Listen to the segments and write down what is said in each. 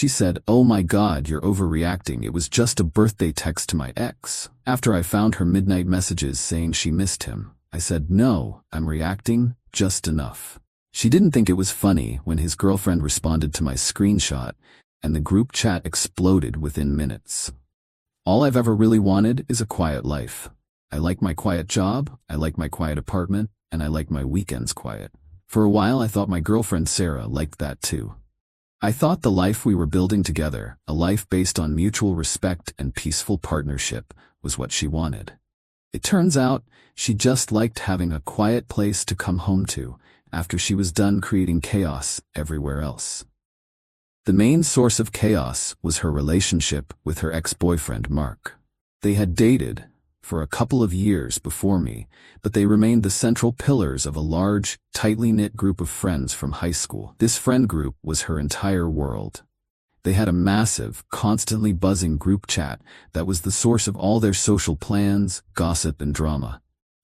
She said, "Oh my God, you're overreacting. It was just a birthday text to my ex." After I found her midnight messages saying she missed him, I said, "No, I'm reacting just enough." She didn't think it was funny when his girlfriend responded to my screenshot, and the group chat exploded within minutes. All I've ever really wanted is a quiet life. I like my quiet job, I like my quiet apartment, and I like my weekends quiet. For a while I thought my girlfriend Sarah liked that too. I thought the life we were building together, a life based on mutual respect and peaceful partnership, was what she wanted. It turns out, she just liked having a quiet place to come home to after she was done creating chaos everywhere else. The main source of chaos was her relationship with her ex-boyfriend Mark. They had dated for a couple of years before me, but they remained the central pillars of a large, tightly knit group of friends from high school. This friend group was her entire world. They had a massive, constantly buzzing group chat that was the source of all their social plans, gossip, and drama.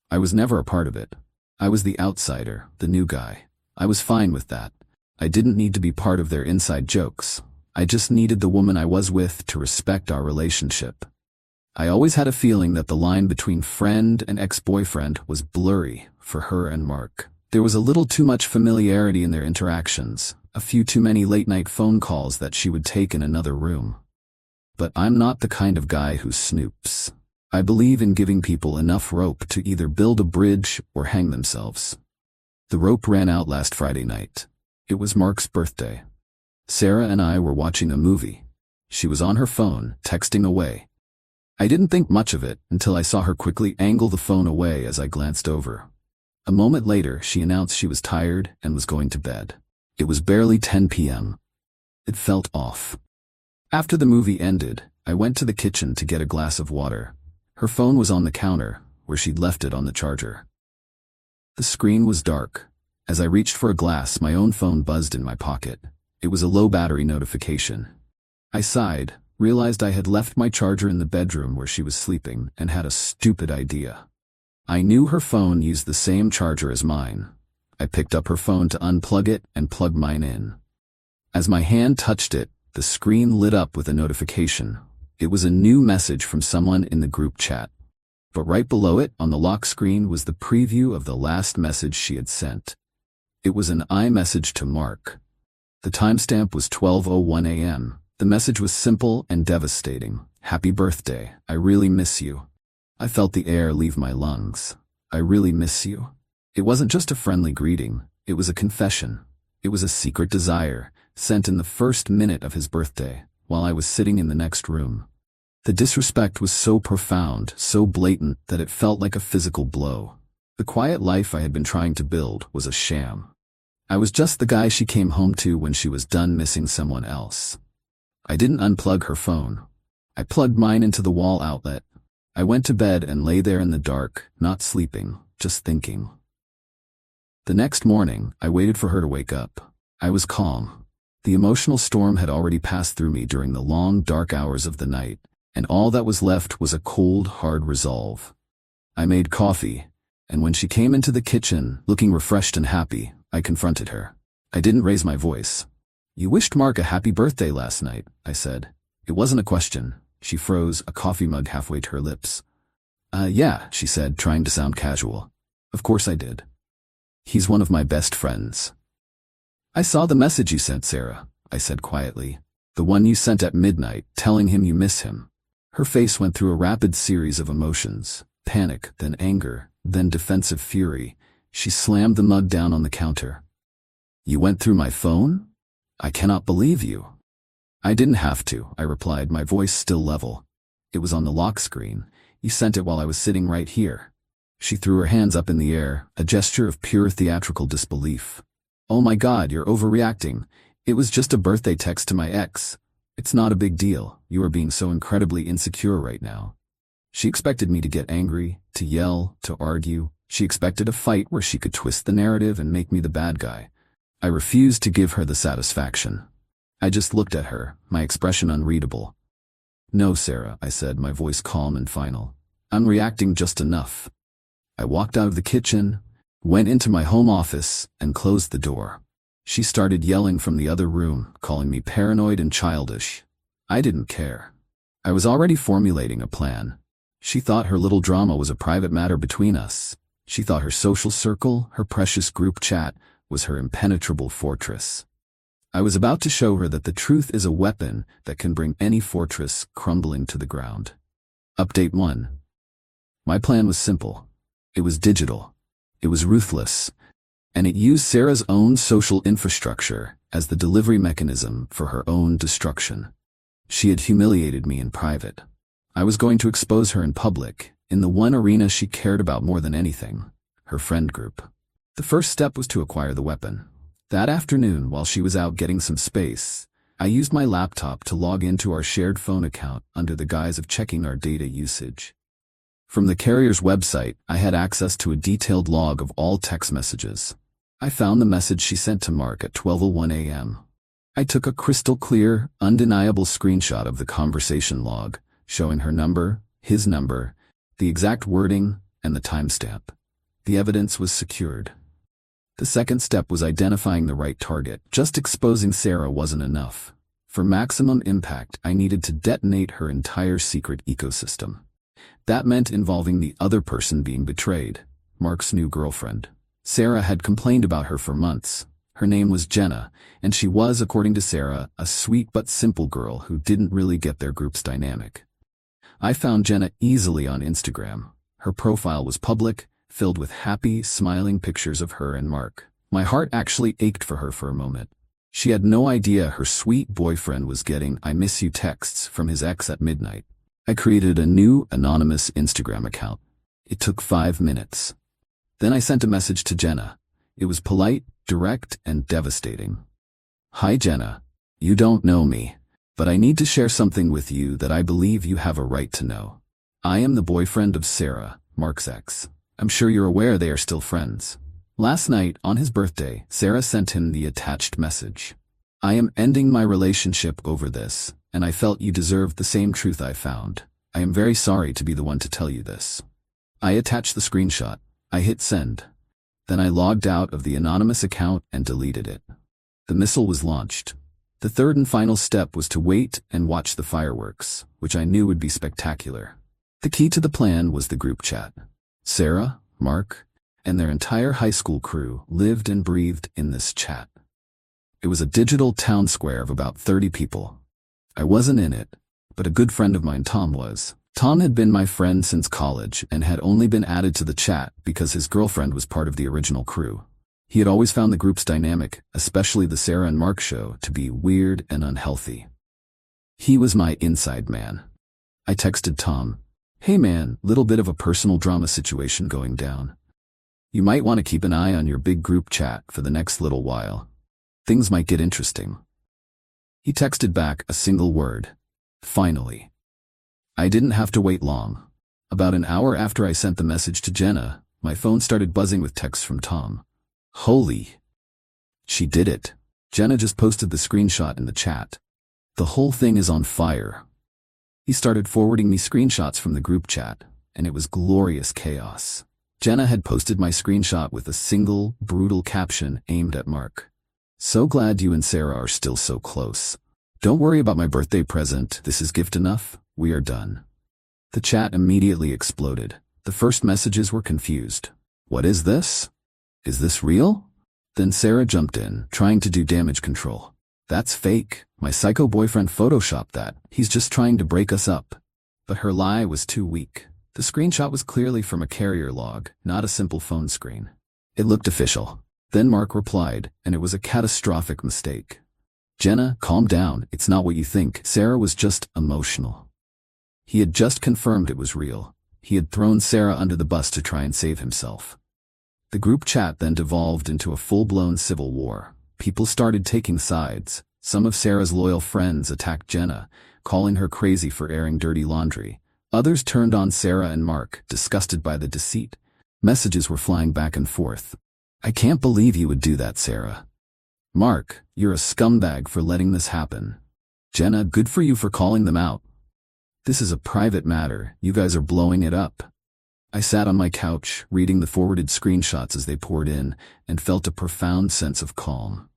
I was never a part of it. I was the outsider, the new guy. I was fine with that. I didn't need to be part of their inside jokes. I just needed the woman I was with to respect our relationship. I always had a feeling that the line between friend and ex-boyfriend was blurry for her and Mark. There was a little too much familiarity in their interactions, a few too many late-night phone calls that she would take in another room. But I'm not the kind of guy who snoops. I believe in giving people enough rope to either build a bridge or hang themselves. The rope ran out last Friday night. It was Mark's birthday. Sarah and I were watching a movie. She was on her phone, texting away. I didn't think much of it until I saw her quickly angle the phone away as I glanced over. A moment later, she announced she was tired and was going to bed. It was barely 10 p.m. It felt off. After the movie ended, I went to the kitchen to get a glass of water. Her phone was on the counter, where she'd left it on the charger. The screen was dark. As I reached for a glass, my own phone buzzed in my pocket. It was a low-battery notification. I sighed, realized I had left my charger in the bedroom where she was sleeping, and had a stupid idea. I knew her phone used the same charger as mine. I picked up her phone to unplug it and plug mine in. As my hand touched it, the screen lit up with a notification. It was a new message from someone in the group chat. But right below it, on the lock screen, was the preview of the last message she had sent. It was an iMessage to Mark. The timestamp was 12:01 a.m. The message was simple and devastating. "Happy birthday. I really miss you." I felt the air leave my lungs. I really miss you. It wasn't just a friendly greeting. It was a confession. It was a secret desire, sent in the first minute of his birthday, while I was sitting in the next room. The disrespect was so profound, so blatant, that it felt like a physical blow. The quiet life I had been trying to build was a sham. I was just the guy she came home to when she was done missing someone else. I didn't unplug her phone. I plugged mine into the wall outlet. I went to bed and lay there in the dark, not sleeping, just thinking. The next morning, I waited for her to wake up. I was calm. The emotional storm had already passed through me during the long, dark hours of the night, and all that was left was a cold, hard resolve. I made coffee, and when she came into the kitchen, looking refreshed and happy, I confronted her. I didn't raise my voice. "You wished Mark a happy birthday last night," I said. It wasn't a question. She froze, a coffee mug halfway to her lips. Yeah, she said, trying to sound casual. "Of course I did. He's one of my best friends." "I saw the message you sent, Sarah," I said quietly. "The one you sent at midnight, telling him you miss him." Her face went through a rapid series of emotions. Panic, then anger, then defensive fury. She slammed the mug down on the counter. "You went through my phone? I cannot believe you." "I didn't have to," I replied, my voice still level. "It was on the lock screen. You sent it while I was sitting right here." She threw her hands up in the air, a gesture of pure theatrical disbelief. "Oh my God, you're overreacting. It was just a birthday text to my ex. It's not a big deal. You are being so incredibly insecure right now." She expected me to get angry, to yell, to argue. She expected a fight where she could twist the narrative and make me the bad guy. I refused to give her the satisfaction. I just looked at her, my expression unreadable. "No, Sarah," I said, my voice calm and final. "I'm reacting just enough." I walked out of the kitchen, went into my home office, and closed the door. She started yelling from the other room, calling me paranoid and childish. I didn't care. I was already formulating a plan. She thought her little drama was a private matter between us. She thought her social circle, her precious group chat, was her impenetrable fortress. I was about to show her that the truth is a weapon that can bring any fortress crumbling to the ground. Update 1. My plan was simple. It was digital. It was ruthless. And it used Sarah's own social infrastructure as the delivery mechanism for her own destruction. She had humiliated me in private. I was going to expose her in public, in the one arena she cared about more than anything, her friend group. The first step was to acquire the weapon. That afternoon, while she was out getting some space, I used my laptop to log into our shared phone account under the guise of checking our data usage. From the carrier's website, I had access to a detailed log of all text messages. I found the message she sent to Mark at 12:01 a.m. I took a crystal clear, undeniable screenshot of the conversation log, showing her number, his number, the exact wording, and the timestamp. The evidence was secured. The second step was identifying the right target. Just exposing Sarah wasn't enough. For maximum impact, I needed to detonate her entire secret ecosystem. That meant involving the other person being betrayed, Mark's new girlfriend. Sarah had complained about her for months. Her name was Jenna, and she was, according to Sarah, a sweet but simple girl who didn't really get their group's dynamic. I found Jenna easily on Instagram. Her profile was public, filled with happy, smiling pictures of her and Mark. My heart actually ached for her for a moment. She had no idea her sweet boyfriend was getting "I miss you" texts from his ex at midnight. I created a new, anonymous Instagram account. It took 5 minutes. Then I sent a message to Jenna. It was polite, direct, and devastating. "Hi Jenna. You don't know me, but I need to share something with you that I believe you have a right to know. I am the boyfriend of Sarah, Mark's ex. I'm sure you're aware they are still friends. Last night, on his birthday, Sarah sent him the attached message. I am ending my relationship over this, and I felt you deserved the same truth I found. I am very sorry to be the one to tell you this." I attached the screenshot. I hit send. Then I logged out of the anonymous account and deleted it. The missile was launched. The third and final step was to wait and watch the fireworks, which I knew would be spectacular. The key to the plan was the group chat. Sarah, Mark, and their entire high school crew lived and breathed in this chat. It was a digital town square of about 30 people. I wasn't in it, but a good friend of mine, Tom, was. Tom had been my friend since college and had only been added to the chat because his girlfriend was part of the original crew. He had always found the group's dynamic, especially the Sarah and Mark show, to be weird and unhealthy. He was my inside man. I texted Tom, "Hey man, little bit of a personal drama situation going down. You might want to keep an eye on your big group chat for the next little while. Things might get interesting." He texted back a single word: "Finally." I didn't have to wait long. About an hour after I sent the message to Jenna, my phone started buzzing with texts from Tom. Holy! She did it. Jenna just posted the screenshot in the chat. The whole thing is on fire. He started forwarding me screenshots from the group chat, and it was glorious chaos. Jenna had posted my screenshot with a single, brutal caption aimed at Mark. "So glad you and Sarah are still so close. Don't worry about my birthday present. This is gift enough. We are done." The chat immediately exploded. The first messages were confused. "What is this? Is this real?" Then Sarah jumped in, trying to do damage control. "That's fake. My psycho boyfriend photoshopped that. He's just trying to break us up." But her lie was too weak. The screenshot was clearly from a carrier log, not a simple phone screen. It looked official. Then Mark replied, and it was a catastrophic mistake. "Jenna, calm down. It's not what you think. Sarah was just emotional." He had just confirmed it was real. He had thrown Sarah under the bus to try and save himself. The group chat then devolved into a full-blown civil war. People started taking sides. Some of Sarah's loyal friends attacked Jenna, calling her crazy for airing dirty laundry. Others turned on Sarah and Mark, disgusted by the deceit. Messages were flying back and forth. "I can't believe you would do that, Sarah." "Mark, you're a scumbag for letting this happen." "Jenna, good for you for calling them out." "This is a private matter. You guys are blowing it up." I sat on my couch, reading the forwarded screenshots as they poured in, and felt a profound sense of calm.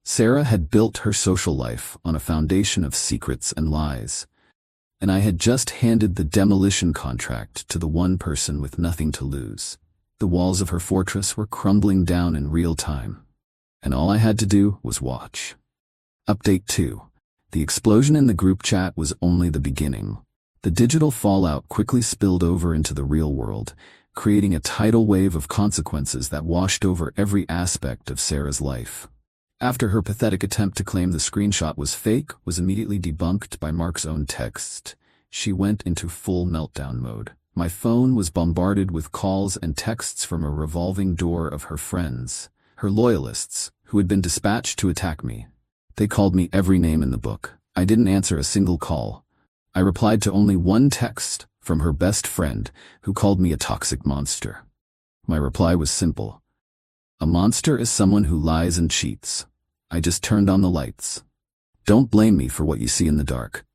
Sarah had built her social life on a foundation of secrets and lies, and I had just handed the demolition contract to the one person with nothing to lose. The walls of her fortress were crumbling down in real time, and all I had to do was watch. Update 2. The explosion in the group chat was only the beginning. The digital fallout quickly spilled over into the real world, creating a tidal wave of consequences that washed over every aspect of Sarah's life. After her pathetic attempt to claim the screenshot was fake was immediately debunked by Mark's own text, she went into full meltdown mode. My phone was bombarded with calls and texts from a revolving door of her friends, her loyalists, who had been dispatched to attack me. They called me every name in the book. I didn't answer a single call. I replied to only one text from her best friend, who called me a toxic monster. My reply was simple. A monster is someone who lies and cheats. I just turned on the lights. Don't blame me for what you see in the dark.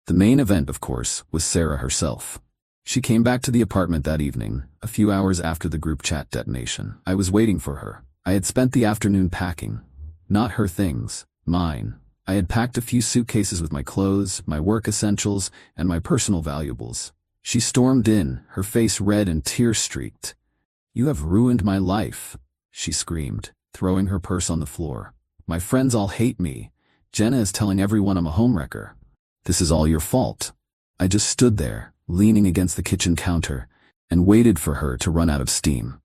The main event, of course, was Sarah herself. She came back to the apartment that evening, a few hours after the group chat detonation. I was waiting for her. I had spent the afternoon packing. Not her things, mine. I had packed a few suitcases with my clothes, my work essentials, and my personal valuables. She stormed in, her face red and tear-streaked. "You have ruined my life," she screamed, throwing her purse on the floor. "My friends all hate me. Jenna is telling everyone I'm a homewrecker. This is all your fault." I just stood there, leaning against the kitchen counter, and waited for her to run out of steam.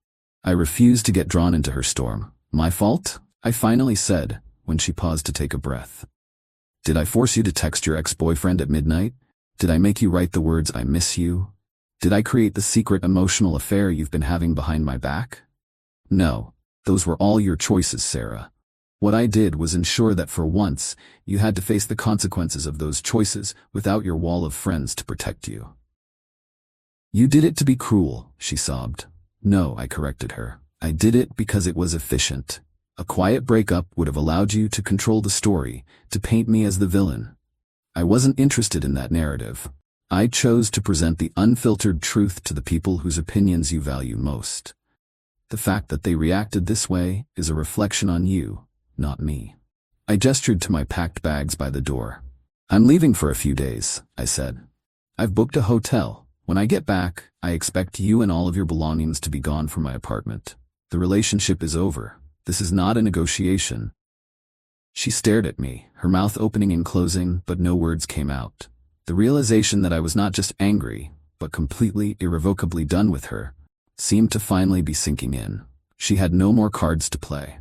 I refused to get drawn into her storm. "My fault?" I finally said, when she paused to take a breath. "Did I force you to text your ex-boyfriend at midnight? Did I make you write the words 'I miss you'? Did I create the secret emotional affair you've been having behind my back? No, those were all your choices, Sarah. What I did was ensure that for once, you had to face the consequences of those choices without your wall of friends to protect you." "You did it to be cruel," she sobbed. "No," I corrected her. "I did it because it was efficient. A quiet breakup would have allowed you to control the story, to paint me as the villain. I wasn't interested in that narrative. I chose to present the unfiltered truth to the people whose opinions you value most. The fact that they reacted this way is a reflection on you, not me." I gestured to my packed bags by the door. "I'm leaving for a few days," I said. "I've booked a hotel. When I get back, I expect you and all of your belongings to be gone from my apartment. The relationship is over. This is not a negotiation." She stared at me, her mouth opening and closing, but no words came out. The realization that I was not just angry, but completely, irrevocably done with her, seemed to finally be sinking in. She had no more cards to play.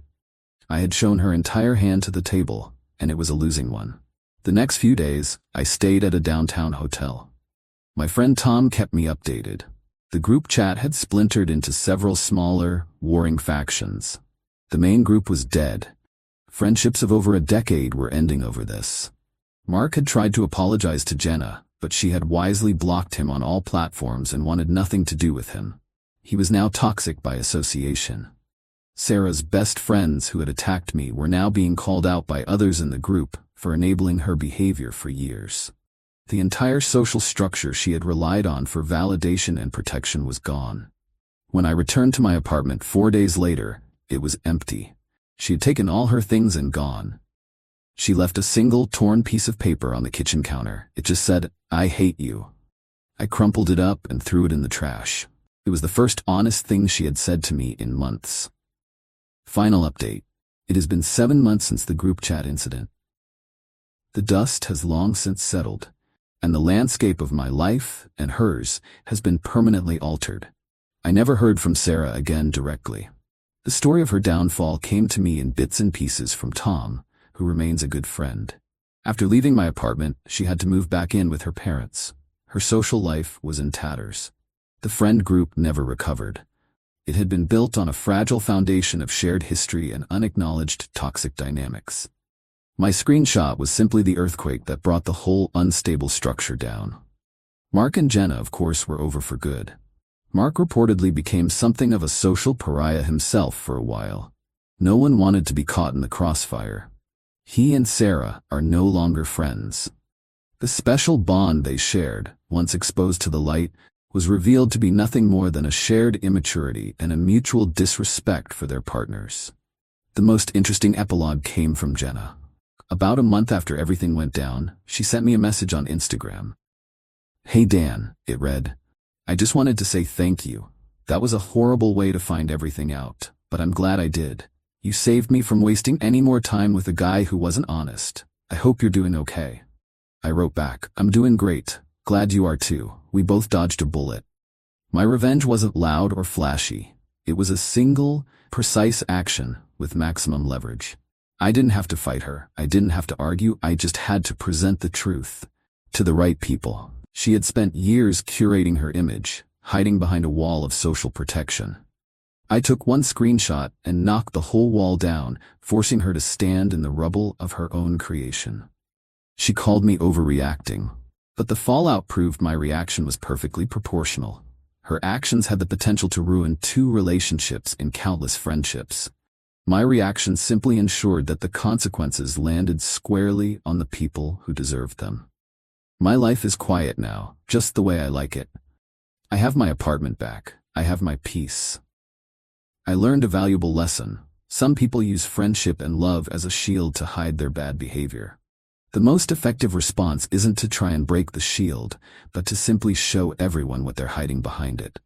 I had shown her entire hand to the table, and it was a losing one. The next few days, I stayed at a downtown hotel. My friend Tom kept me updated. The group chat had splintered into several smaller, warring factions. The main group was dead. Friendships of over a decade were ending over this. Mark had tried to apologize to Jenna, but she had wisely blocked him on all platforms and wanted nothing to do with him. He was now toxic by association. Sarah's best friends who had attacked me were now being called out by others in the group for enabling her behavior for years. The entire social structure she had relied on for validation and protection was gone. When I returned to my apartment 4 days later, it was empty. She had taken all her things and gone. She left a single torn piece of paper on the kitchen counter. It just said, "I hate you." I crumpled it up and threw it in the trash. It was the first honest thing she had said to me in months. Final update. It has been 7 months since the group chat incident. The dust has long since settled, and the landscape of my life and hers has been permanently altered. I never heard from Sarah again directly. The story of her downfall came to me in bits and pieces from Tom, who remains a good friend. After leaving my apartment, she had to move back in with her parents. Her social life was in tatters. The friend group never recovered. It had been built on a fragile foundation of shared history and unacknowledged toxic dynamics. My screenshot was simply the earthquake that brought the whole unstable structure down. Mark and Jenna, of course, were over for good. Mark reportedly became something of a social pariah himself for a while. No one wanted to be caught in the crossfire. He and Sarah are no longer friends. The special bond they shared, once exposed to the light, was revealed to be nothing more than a shared immaturity and a mutual disrespect for their partners. The most interesting epilogue came from Jenna. About a month after everything went down, she sent me a message on Instagram. "Hey Dan," it read. "I just wanted to say thank you. That was a horrible way to find everything out, but I'm glad I did. You saved me from wasting any more time with a guy who wasn't honest. I hope you're doing okay." I wrote back, "I'm doing great. Glad you are too. We both dodged a bullet." My revenge wasn't loud or flashy. It was a single, precise action with maximum leverage. I didn't have to fight her. I didn't have to argue. I just had to present the truth to the right people. She had spent years curating her image, hiding behind a wall of social protection. I took one screenshot and knocked the whole wall down, forcing her to stand in the rubble of her own creation. She called me overreacting, but the fallout proved my reaction was perfectly proportional. Her actions had the potential to ruin 2 relationships and countless friendships. My reaction simply ensured that the consequences landed squarely on the people who deserved them. My life is quiet now, just the way I like it. I have my apartment back. I have my peace. I learned a valuable lesson. Some people use friendship and love as a shield to hide their bad behavior. The most effective response isn't to try and break the shield, but to simply show everyone what they're hiding behind it.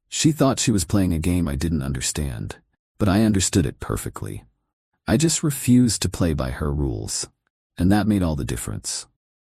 She thought she was playing a game I didn't understand, but I understood it perfectly. I just refused to play by her rules, and that made all the difference.